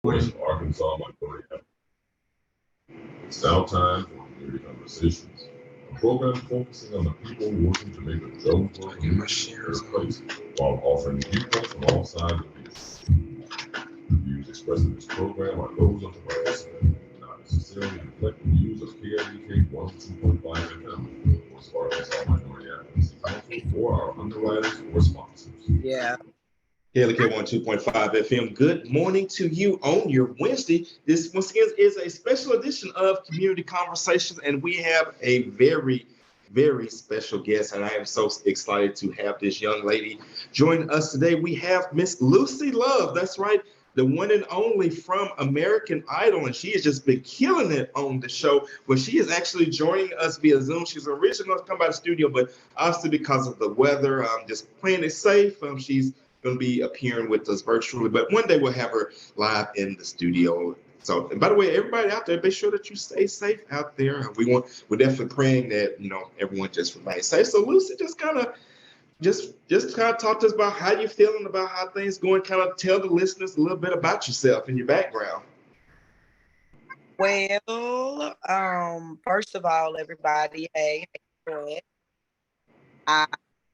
voice of Arkansas minority effort. It's now time for community conversations, a program focusing on the people working to make the Jonesboro community a better place, while offering viewpoints from all sides of the issue. The views expressed in this program are those of the participant, and not necessarily reflect the views of KRDK 102.5 FM, voice of Arkansas minority advocacy council, or our underwriters or sponsors. Yeah. KLK 102.5 FM. Good morning to you on your Wednesday. This once again is a special edition of Community Conversations, and we have a very, very special guest, and I am so excited to have this young lady join us today. We have Miss Lucy Love. That's right, the one and only from American Idol, and she has just been killing it on the show. But she is actually joining us via Zoom. She's originally going to come by the studio, but obviously because of the weather, just playing it safe. She's going to be appearing with us virtually, but one day we'll have her live in the studio. So, and by the way, everybody out there, be sure that you stay safe out there. We're definitely praying that, everyone just remains safe. So Lucy, just kind of talk to us about how you're feeling, about how things going, kind of tell the listeners a little bit about yourself and your background. Well, first of all, everybody, hey,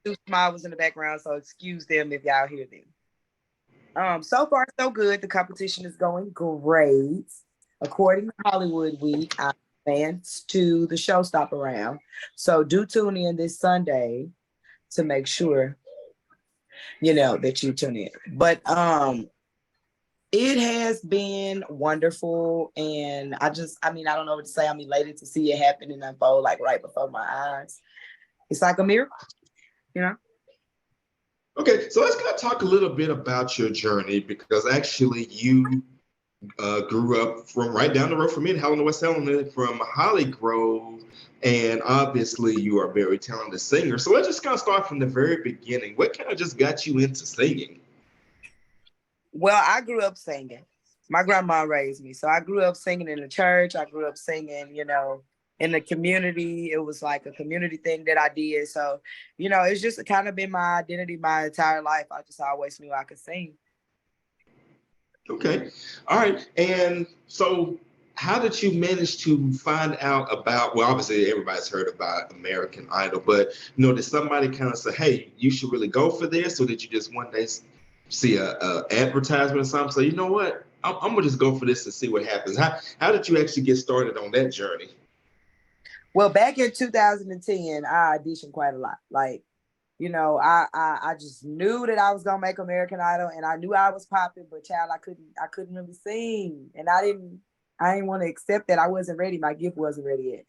two smiles in the background, so excuse them if y'all hear them. So far, so good. The competition is going great. According to Hollywood Week, I advanced to the showstopper round. So do tune in this Sunday to make sure, that you tune in. But it has been wonderful. And I don't know what to say. I'm elated to see it happen and unfold like right before my eyes. It's like a miracle. Okay, so let's kind of talk a little bit about your journey, because actually you grew up from right down the road from me in Helena, West Helena, from Holly Grove, and obviously you are a very talented singer. So let's just kind of start from the very beginning. What kind of just got you into singing? Well, I grew up singing. My grandma raised me, so I grew up singing in the church. I grew up singing, in the community. It was like a community thing that I did. So, it's just kind of been my identity my entire life. I just always knew I could sing. Okay. All right. And so how did you manage to find out about, well, obviously everybody's heard about American Idol, but, did somebody kind of say, hey, you should really go for this? Or did you just one day see a advertisement or something? So, you know what? I'm going to just go for this and see what happens. How did you actually get started on that journey? Well, back in 2010, I auditioned quite a lot. Like, I just knew that I was gonna make American Idol, and I knew I was popping, but child, I couldn't really sing, and I didn't want to accept that I wasn't ready. My gift wasn't ready yet,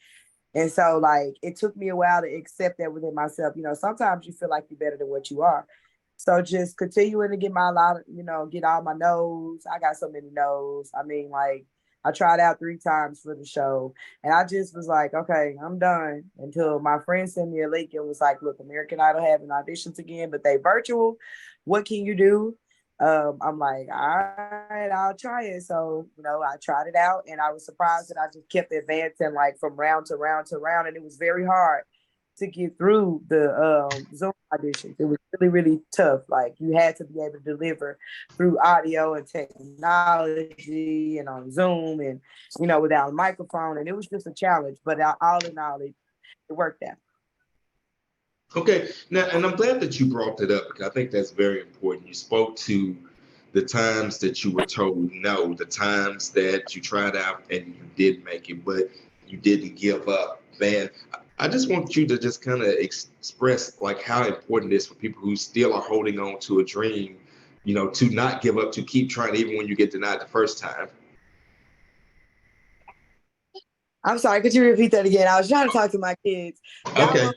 and so like it took me a while to accept that within myself. Sometimes you feel like you're better than what you are. So just continuing to get get all my no's. I got so many no's. I tried out 3 times for the show, and I just was like, okay, I'm done, until my friend sent me a link and was like, look, American Idol having auditions again, but they virtual. What can you do? I'm like, all right, I'll try it. So, I tried it out, and I was surprised that I just kept advancing like from round to round to round. And it was very hard to get through the Zoom auditions. It was really, really tough. Like you had to be able to deliver through audio and technology and on Zoom and, without a microphone. And it was just a challenge, but all in all, it worked out. Okay, now, and I'm glad that you brought that up, because I think that's very important. You spoke to the times that you were told no, the times that you tried out and you did make it, but you didn't give up. Man, I just want you to just kind of express like how important it is for people who still are holding on to a dream, to not give up, to keep trying even when you get denied the first time. I'm sorry, could you repeat that again? I was trying to talk to my kids. Okay.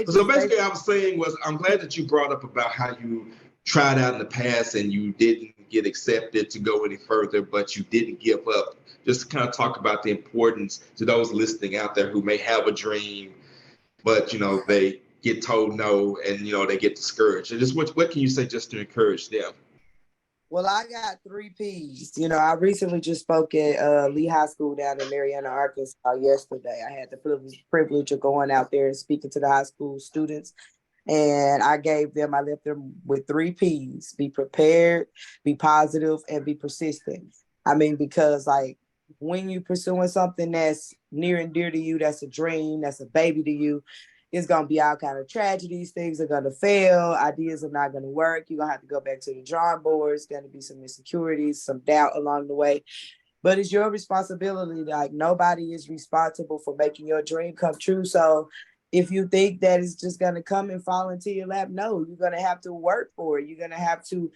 So basically I was saying I'm glad that you brought up about how you tried out in the past and you didn't get accepted to go any further, but you didn't give up. Just to kind of talk about the importance to those listening out there who may have a dream, but, they get told no and, they get discouraged. And just what can you say just to encourage them? Well, I got 3 P's. I recently just spoke at Lee High School down in Marietta, Arkansas yesterday. I had the privilege of going out there and speaking to the high school students. And I left them with 3 P's: be prepared, be positive, and be persistent. I mean, because like when you pursuing something that's near and dear to you, that's a dream, that's a baby to you, it's gonna be all kind of tragedies. Things are gonna fail. Ideas are not gonna work. You're gonna have to go back to the drawing board. It's gonna be some insecurities, some doubt along the way. But it's your responsibility. Like nobody is responsible for making your dream come true. So if you think that it's just gonna come and fall into your lap, no, you're gonna have to work for it. You're gonna have to,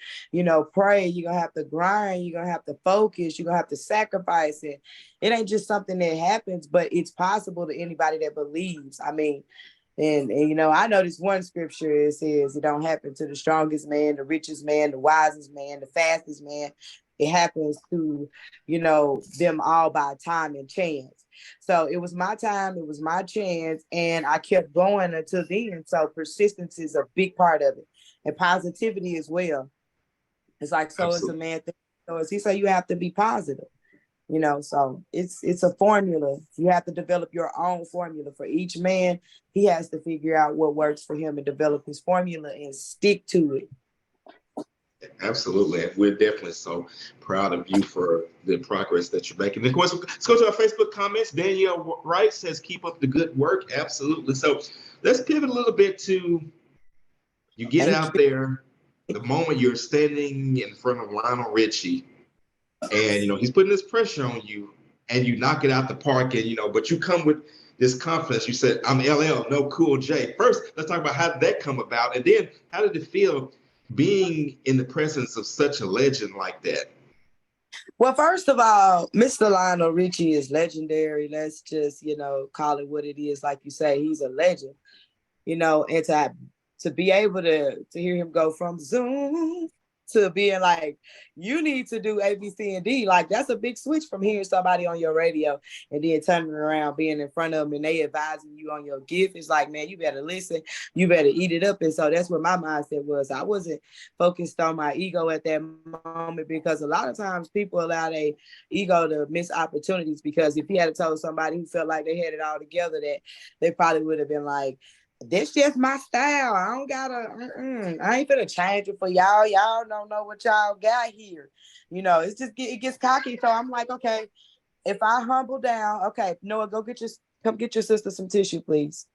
pray. You're gonna have to grind. You're gonna have to focus. You're gonna have to sacrifice it. It ain't just something that happens, but it's possible to anybody that believes. I mean, and I know this one scripture, it says it don't happen to the strongest man, the richest man, the wisest man, the fastest man. It happens to, them all by time and chance. So it was my time, it was my chance, and I kept going until then. So persistence is a big part of it, and positivity as well. It's like, so is a Absolutely. man, so is he. So you have to be positive. So it's a formula. You have to develop your own formula for each man. He has to figure out what works for him and develop his formula and stick to it. Absolutely. And we're definitely so proud of you for the progress that you're making. And of course, let's go to our Facebook comments. Danielle Wright says, keep up the good work. Absolutely. So let's pivot a little bit to you get Thank out you. there, the moment you're standing in front of Lionel Richie and, he's putting this pressure on you and you knock it out the park and, but you come with this confidence. You said, I'm LL, no Cool J. First, let's talk about how did that come about? And then how did it feel being in the presence of such a legend like that? Well, first of all, Mr. Lionel Richie is legendary. Let's just, call it what it is. Like you say, he's a legend, and to be able to hear him go from Zoom to being like, you need to do A, B, C, and D. Like, that's a big switch from hearing somebody on your radio and then turning around, being in front of them and they advising you on your gift. It's like, man, you better listen. You better eat it up. And so that's what my mindset was. I wasn't focused on my ego at that moment, because a lot of times people allow their ego to miss opportunities, because if he had told somebody who felt like they had it all together, that they probably would have been like, this just my style. I don't gotta, I ain't gonna change it for y'all. Y'all don't know what y'all got here. It's just, it gets cocky. So I'm like, okay, if I humble down, okay, Noah, come get your sister some tissue, please.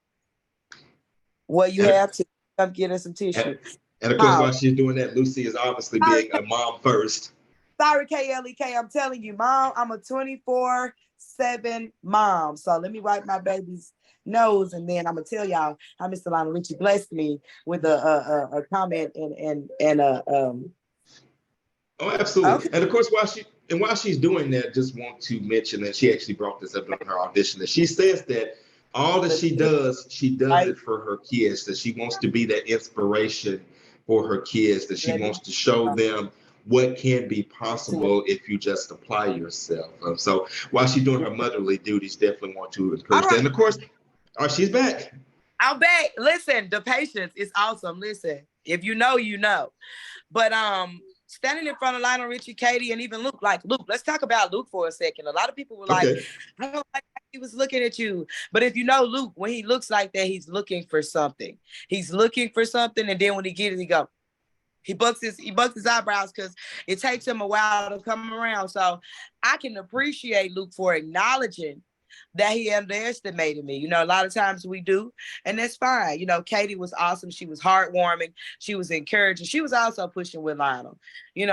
Well, you have to come get her some tissue. And of course, while she's doing that, Lucy is obviously being a mom first. Sorry, KLEK, I'm telling you, Mom, I'm a 24/7 mom. So let me wipe my baby's nose, and then I'm gonna tell y'all how Mr. Lionel Richie blessed me with a comment and Oh, absolutely. okay. And of course, while she's doing that, just want to mention that she actually brought this up in her audition, that she says that all that she does it for her kids, that she wants to be that inspiration for her kids, that she wants to show them what can be possible if you just apply yourself. So while she's doing her motherly duties, definitely want to encourage that. And of course, she's back. I'm back. Listen, the patience is awesome. Listen, if you know, you know. But standing in front of Lionel Richie, Katie, and even Luke, let's talk about Luke for a second. A lot of people were like, Okay. I don't like how he was looking at you. But if you know Luke, when he looks like that, he's looking for something. He's looking for something, and then when he gets it, he bucks his eyebrows, because it takes him a while to come around. So I can appreciate Luke for acknowledging that he underestimated me. A lot of times we do, and that's fine. Katie was awesome. She was heartwarming. She was encouraging. She was also pushing with Lionel.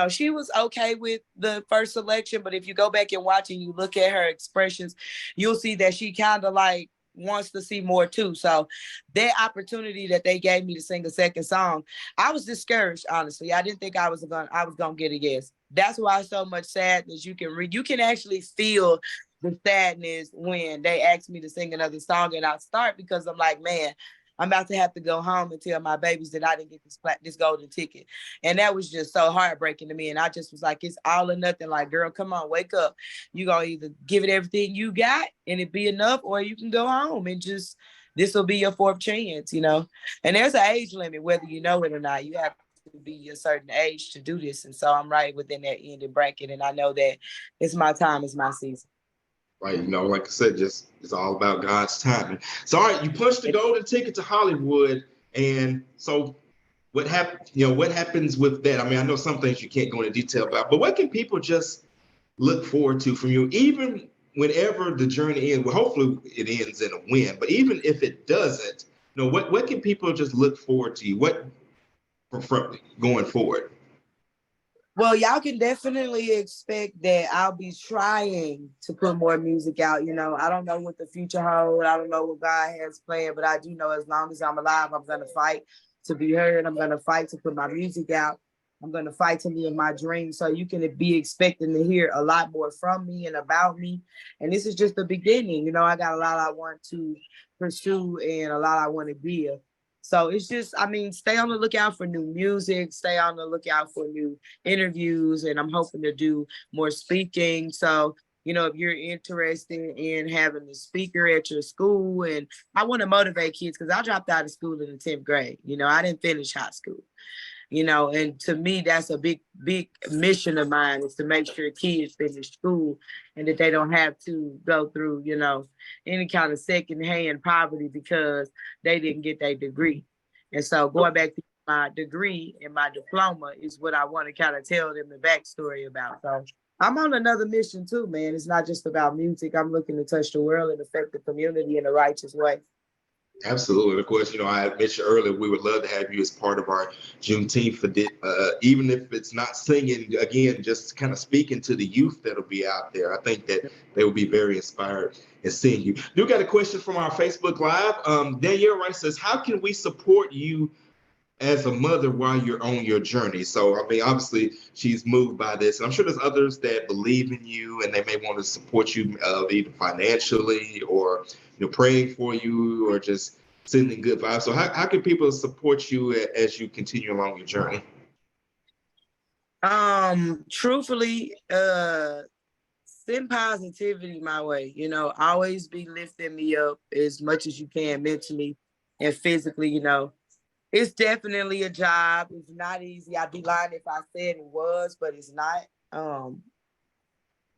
She was okay with the first selection, but if you go back and watch and you look at her expressions, you'll see that she kind of like wants to see more too. So that opportunity that they gave me to sing a second song, I was discouraged, honestly. I didn't think I was gonna get a yes. That's why so much sadness. You can actually feel the sadness when they asked me to sing another song and I start, because I'm like, man, I'm about to have to go home and tell my babies that I didn't get this golden ticket. And that was just so heartbreaking to me. And I just was like, it's all or nothing. Like, girl, come on, wake up. You gonna either give it everything you got and it be enough, or you can go home and just, this will be your fourth chance, And there's an age limit, whether you know it or not. You have to be a certain age to do this. And so I'm right within that ending bracket. And I know that it's my time, it's my season. Right, like I said, just it's all about God's timing. So, all right, you punched the golden ticket to Hollywood, and so what happened? What happens with that? I mean, I know some things you can't go into detail about, but what can people just look forward to from you, even whenever the journey ends? Well, hopefully it ends in a win, but even if it doesn't, what can people just look forward to you? What from going forward? Well, y'all can definitely expect that I'll be trying to put more music out. I don't know what the future holds. I don't know what God has planned, but I do know as long as I'm alive, I'm going to fight to be heard. I'm going to fight to put my music out. I'm going to fight to live my dreams. So you can be expecting to hear a lot more from me and about me. And this is just the beginning. I got a lot I want to pursue and a lot I want to give. So it's just, stay on the lookout for new music, stay on the lookout for new interviews, and I'm hoping to do more speaking. So, if you're interested in having a speaker at your school, and I want to motivate kids because I dropped out of school in the 10th grade. I didn't finish high school. And to me, that's a big, big mission of mine is to make sure kids finish school and that they don't have to go through, any kind of secondhand poverty because they didn't get their degree. And so going back to my degree and my diploma is what I want to kind of tell them the backstory about. So I'm on another mission too, man. It's not just about music. I'm looking to touch the world and affect the community in a righteous way. Absolutely. Of course, I mentioned earlier we would love to have you as part of our Juneteenth for even if it's not singing, again, just kind of speaking to the youth that'll be out there. I think that they will be very inspired in seeing you. You got a question from our Facebook Live. Danielle Rice says, how can we support you as a mother while you're on your journey? So, obviously she's moved by this. And I'm sure there's others that believe in you and they may want to support you either financially or, praying for you or just sending good vibes. So how can people support you as you continue along your journey? Truthfully, send positivity my way. Always be lifting me up as much as you can mentally and physically. It's definitely a job. It's not easy. I'd be lying if I said it was, but it's not.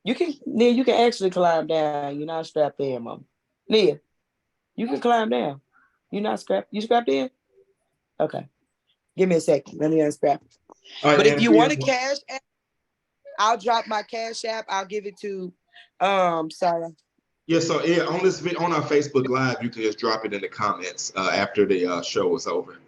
You can actually climb down. You're not strapped in, mom. Nia, you can climb down. You're not strapped. You strapped in? Okay. Give me a second. Let me unstrap. All right, But if and you want to cash app, I'll drop my cash app. I'll give it to Sarah. Yeah, so on our Facebook Live, you can just drop it in the comments after the show is over.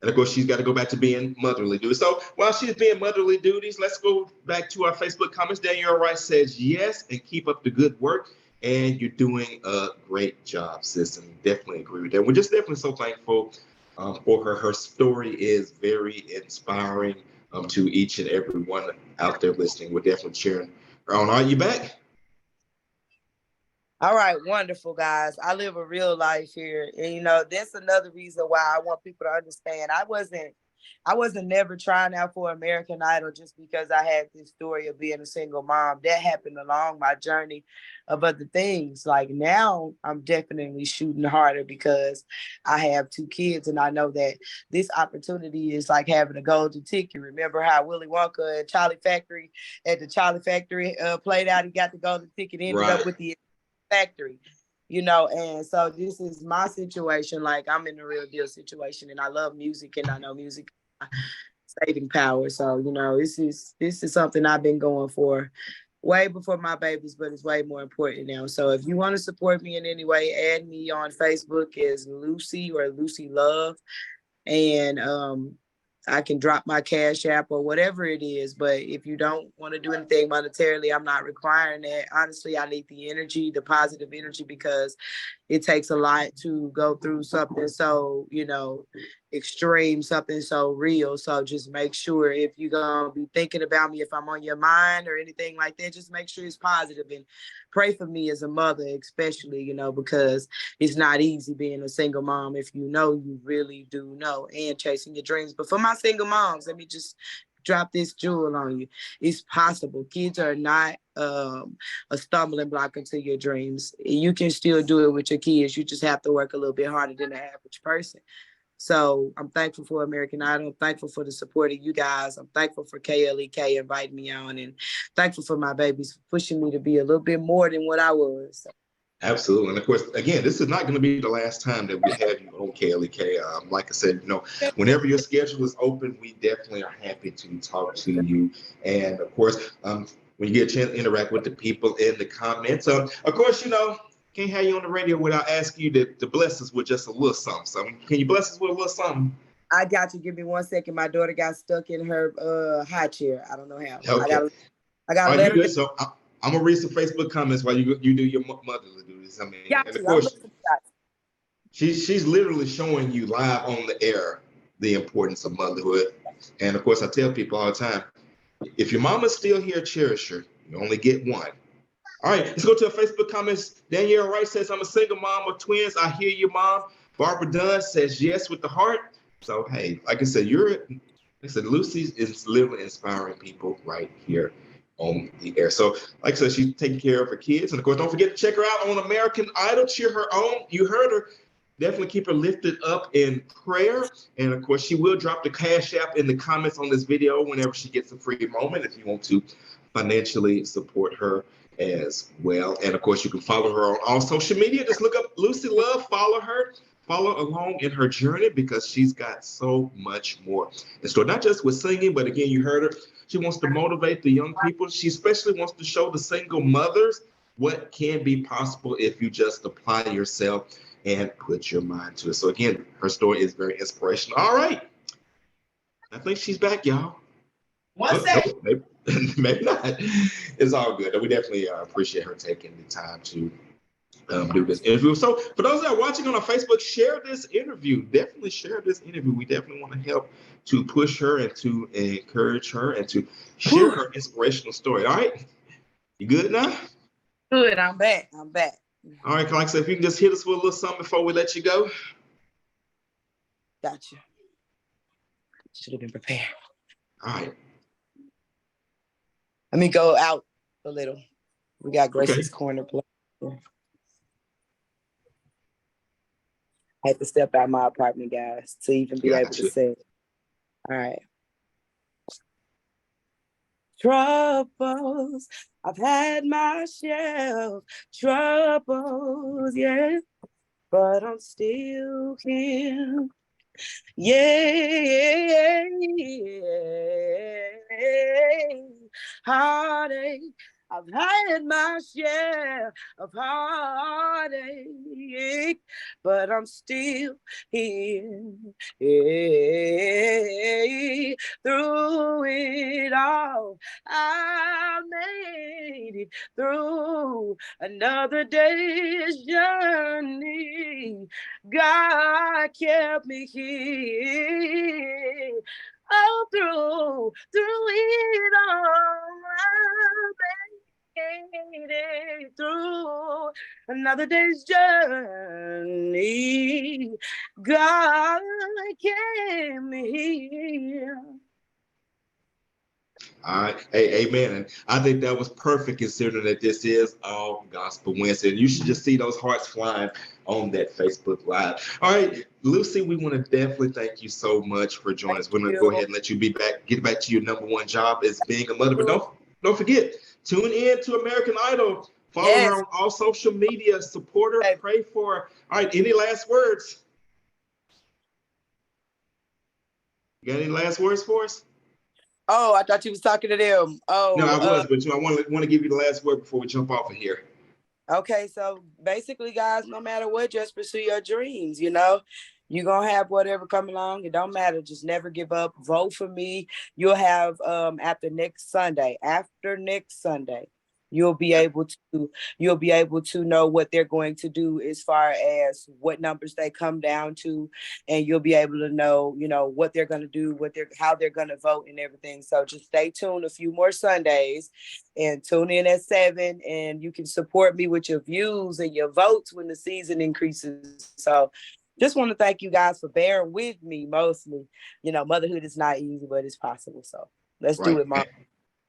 And of course, she's got to go back to being motherly duties. So while she's being motherly duties, let's go back to our Facebook comments. Danielle Rice says yes, and keep up the good work. And you're doing a great job, sis. And definitely agree with that. We're just definitely so thankful for her. Her story is very inspiring to each and every one out there listening. We're definitely cheering her on. Are you back? All right, wonderful, guys. I live a real life here. And that's another reason why I want people to understand. I wasn't never trying out for American Idol just because I had this story of being a single mom. That happened along my journey of other things. Like now I'm definitely shooting harder because I have 2 kids and I know that this opportunity is like having a golden ticket. Remember how Willy Wonka and Charlie Factory at the Charlie Factory played out? He got the golden ticket, ended up with the factory, and so this is my situation. Like I'm in a real deal situation and I love music and I know music saving power. So, this is something I've been going for way before my babies, but it's way more important now. So if you want to support me in any way, add me on Facebook as Lucy or Lucy Love. And I can drop my cash app or whatever it is. But if you don't want to do anything monetarily, I'm not requiring that. Honestly, I need the energy, the positive energy, because it takes a lot to go through something so, extreme, something so real. So just make sure if you're going to be thinking about me, if I'm on your mind or anything like that, just make sure it's positive and pray for me as a mother, especially, because it's not easy being a single mom if you really do know, and chasing your dreams. But for my single moms, let me just drop this jewel on you. It's possible. Kids are not a stumbling block into your dreams. You can still do it with your kids. You just have to work a little bit harder than the average person. So I'm thankful for American Idol. I'm thankful for the support of you guys. I'm thankful for KLEK inviting me on, and thankful for my babies for pushing me to be a little bit more than what I was. So Absolutely. And of course, again, this is not going to be the last time that we have you on KLEK. Like I said, whenever your schedule is open, we definitely are happy to talk to you. And of course, when you get a chance to interact with the people in the comments, of course, can't have you on the radio without asking you to bless us with just a little something. So can you bless us with a little something? I got you. Give me 1 second. My daughter got stuck in her high chair. I don't know how. Okay. I gotta All right, let her good. So I'm gonna read some Facebook comments while you do your motherly duties. I mean, got and of you. I'm course, listening, guys. she's literally showing you live on the air the importance of motherhood. And of course, I tell people all the time, if your mama's still here, cherish her. You only get one. All right, let's go to our Facebook comments. Danielle Wright says, I'm a single mom of twins. I hear you, mom. Barbara Dunn says yes with the heart. So, hey, like I said, Lucy is literally inspiring people right here on the air. So, like I said, she's taking care of her kids. And of course, don't forget to check her out on American Idol. Cheer her on. You heard her. Definitely keep her lifted up in prayer. And of course, she will drop the Cash App in the comments on this video whenever she gets a free moment if you want to financially support her as well. And of course, you can follow her on all social media. Just look up Lucy Love, follow her, follow along in her journey because she's got so much more in store. Not just with singing, but again, you heard her. She wants to motivate the young people. She especially wants to show the single mothers what can be possible if you just apply yourself and put your mind to it. So again, her story is very inspirational. All right. I think she's back, y'all. One second. No, maybe not. It's all good. We definitely appreciate her taking the time to do this interview. So for those that are watching on our Facebook, share this interview. Definitely share this interview. We definitely want to help to push her and to encourage her and to share her inspirational story. All right. You good now? Good. I'm back. All right, like I said, if you can just hit us with a little something before we let you go. Gotcha. Should have been prepared. All right. Let me go out a little. We got Grace's corner play. I had to step out my apartment, guys, to even be able to sing. All right. Troubles, I've had my share of troubles, yeah, but I'm still here. Yeah, heartache. I've had my share of heartache, but I'm still here. Yeah. Through it all, I made it through another day's journey. God kept me here. Oh, through it all, I made it through another day's journey. God kept me here. All right. Hey, amen. And I think that was perfect considering that this is all Gospel Wednesday. And you should just see those hearts flying on that Facebook Live. All right, Lucy, we want to definitely thank you so much for joining us. We're going to go ahead and let you get back to your number one job as being a mother. But don't forget, tune in to American Idol. Follow her on all social media. Support her. Pray for her. All right, any last words? You got any last words for us? Oh, I thought you was talking to them. Oh, no, I was, but I want to give you the last word before we jump off of here. Okay, so basically, guys, no matter what, just pursue your dreams. You're gonna have whatever come along. It don't matter. Just never give up. Vote for me. You'll have after next Sunday. You'll be able to know what they're going to do as far as what numbers they come down to, and you'll be able to know, what they're going to do, how they're going to vote and everything. So just stay tuned a few more Sundays and tune in at 7, and you can support me with your views and your votes when the season increases. So just want to thank you guys for bearing with me mostly. Motherhood is not easy, but it's possible. So let's do it, Mom.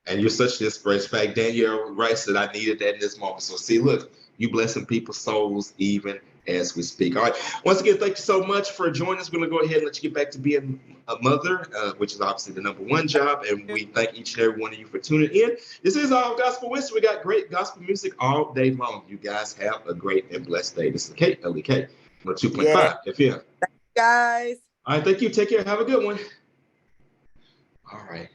And you're such an inspiration. In fact, Danielle Wright said I needed that in this moment. So see, look, you blessing people's souls even as we speak. All right. Once again, thank you so much for joining us. We're going to go ahead and let you get back to being a mother, which is obviously the number one job. And we thank each and every one of you for tuning in. This is All Gospel Wisdom. We got great gospel music all day long. You guys have a great and blessed day. This is Kate, LDK, 2.5 FM. Guys. All right. Thank you. Take care. Have a good one. All right.